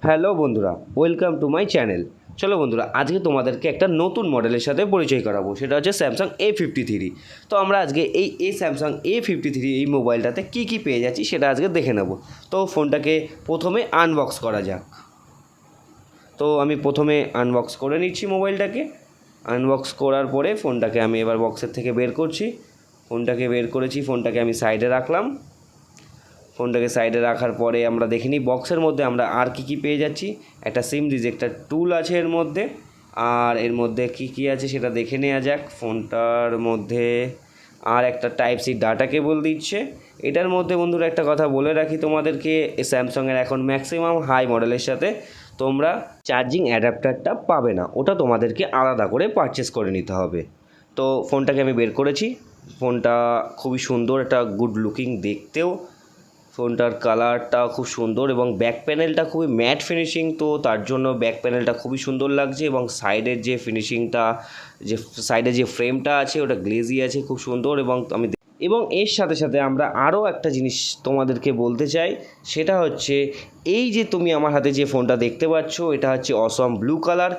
Hello বন্ধুরা, welcome to my channel. চলো বন্ধুরা, আজকে তোমাদেরকে একটা নতুন মডেলের সাথে পরিচয় করাবো, সেটা হচ্ছে স্যামসাং A53। তো আমরা আজকে এই স্যামসাং A53 এই মোবাইলটাতে কী পেয়ে যাচ্ছি সেটা আজকে দেখে নেব। তো ফোনটাকে প্রথমে আনবক্স করা যাক। তো আমি প্রথমে আনবক্স করে নিচ্ছি মোবাইলটাকে। আনবক্স করার পরে ফোনটাকে আমি এবার বক্সের থেকে বের করছি। ফোনটাকে বের করেছি, ফোনটাকে আমি সাইডে রাখলাম। ফোনটাকে সাইডে রাখার পরে আমরা দেখে নিই বক্সের মধ্যে আমরা আর কি পেয়ে যাচ্ছি। একটা সিম রিজেক্টার টুল আছে এর মধ্যে, আর এর মধ্যে কি আছে সেটা দেখে নেওয়া যাক। ফোনটার মধ্যে আর একটা টাইপ সি ডাটা কেবল দিচ্ছে। এটার মধ্যে বন্ধুরা একটা কথা বলে রাখি তোমাদেরকে, স্যামসাংয়ের এখন ম্যাক্সিমাম হাই মডেলের সাথে তোমরা চার্জিং অ্যাডাপ্টারটা পাবে না, ওটা তোমাদেরকে আলাদা করে পারচেস করে নিতে হবে। তো ফোনটাকে আমি বের করেছি। ফোনটা খুবই সুন্দর, একটা গুড লুকিং দেখতেও। ফোনটার কালারটা খুব সুন্দর এবং ব্যাক প্যানেলটা খুবই ম্যাট ফিনিশিং, তো তার জন্য ব্যাক প্যানেলটা খুবই সুন্দর লাগছে। এবং সাইডের যে ফিনিশিংটা, যে সাইডে যে ফ্রেমটা আছে ওটা গ্লেজি আছে, খুব সুন্দর। এবং এর সাথে সাথে আমরা আরও একটা জিনিস তোমাদেরকে বলতে চাই, সেটা হচ্ছে এই যে তুমি আমার হাতে যে ফোনটা দেখতে পাচ্ছ, এটা হচ্ছে অসম ব্লু কালার।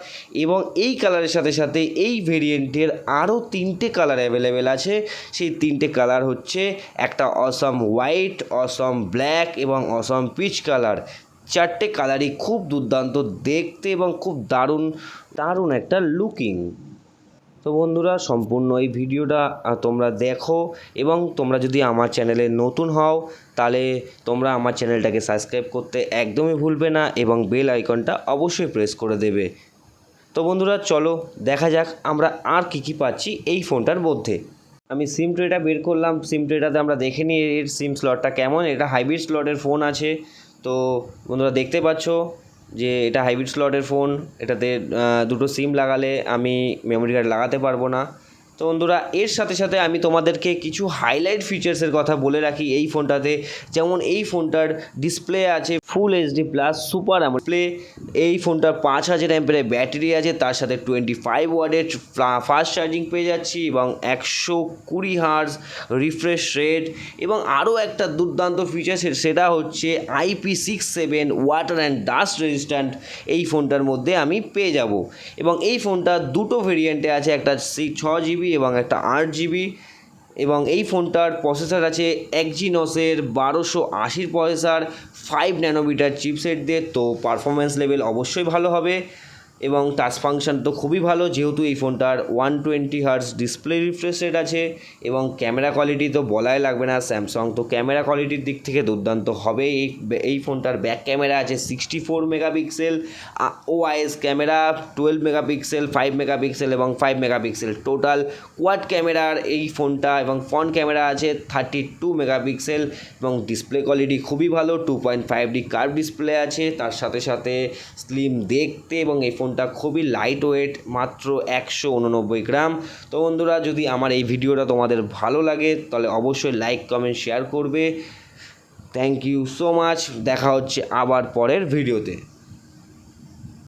এবং এই কালারের সাথে সাথে এই ভেরিয়েন্টের আরও 3টে কালার অ্যাভেলেবেল আছে। সেই 3টে কালার হচ্ছে একটা অসম হোয়াইট, অসম ব্ল্যাক এবং অসম পিচ কালার। 4টে কালারই খুব দুর্দান্ত দেখতে এবং খুব দারুণ একটা লুকিং। তো বন্ধুরা, সম্পূর্ণ এই ভিডিওটা তোমরা দেখো, এবং তোমরা যদি আমার চ্যানেলে নতুন হও তাহলে তোমরা আমার চ্যানেলটাকে সাবস্ক্রাইব করতে একদমই ভুলবে না এবং বেল আইকনটা অবশ্যই প্রেস করে দেবে। তো বন্ধুরা, চলো দেখা যাক আমরা আর কি পাচ্ছি এই ফোনটার মধ্যে। আমি সিম ট্রেটা বের করলাম। সিম ট্রেটাতে আমরা দেখে নিই এর সিম স্লটটা কেমন। এটা হাইব্রিড স্লটের ফোন আছে। তো বন্ধুরা দেখতে পাচ্ছ যে এটা হাইব্রিড স্লটের ফোন। এটাতে দুটো সিম লাগালে আমি মেমোরি কার্ড লাগাতে পারবো না। তো বন্ধুরা, এর সাথে সাথে আমি তোমাদেরকে কিছু হাইলাইট ফিচার্সের কথা বলে রাখি এই ফোনটাতে। যেমন এই ফোনটার ডিসপ্লে আছে full HD plus super AMOLED display. এই ফোনটার 5000 অ্যাম্পিয়ারের ব্যাটারি আছে, তার সাথে 25 ওয়াটের ফাস্ট চার্জিং পেয়ে যাচ্ছি এবং 120 হার্জ রিফ্রেশ রেট। এবং আরও একটা দুর্দান্ত ফিচার্স, সেটা হচ্ছে IP67 water and dust resistant এই ফোনটার মধ্যে আমি পেয়ে যাব। এবং এই ফোনটা দুটো ভেরিয়েন্টে আছে, একটা 6GB এবং একটা 8GB। এবং এই ফোনটার প্রসেসর আছে এক্সিনসের 1280 প্রসেসর, 5 ন্যানোমিটার চিপসেট দিয়ে। তো পারফরমেন্স লেভেল অবশ্যই ভালো হবে এবং টাচ ফাংশন তো খুবই ভালো, যেহেতু এই ফোনটার 120 হার্টজ ডিসপ্লে রিফ্রেশ রেট আছে। এবং ক্যামেরা কোয়ালিটি তো বলাই লাগবে না, স্যামসাং তো ক্যামেরা কোয়ালিটির দিক থেকে দুর্দান্ত হবে। এই ফোনটার ব্যাক ক্যামেরা আছে 64 megapixel, OIS camera 12 megapixel, 5 megapixel এবং 5 মেগাপিক্সেল টোটাল কোয়াড ক্যামেরার এই ফোনটা। এবং ফ্রন্ট ক্যামেরা আছে 32 মেগাপিক্সেল এবং ডিসপ্লে কোয়ালিটি খুবই ভালো। 2.5D কার্ভ ডিসপ্লে আছে, তার সাথে সাথে স্লিম দেখতে, এবং এই ফোনটা খুবই লাইট ওয়েট, মাত্র 189 গ্রাম। তো বন্ধুরা, যদি আমার এই ভিডিওটা তোমাদের ভালো লাগে তাহলে অবশ্যই লাইক কমেন্ট শেয়ার করবে। Thank you so much. দেখা হচ্ছে আবার পরের ভিডিওতে।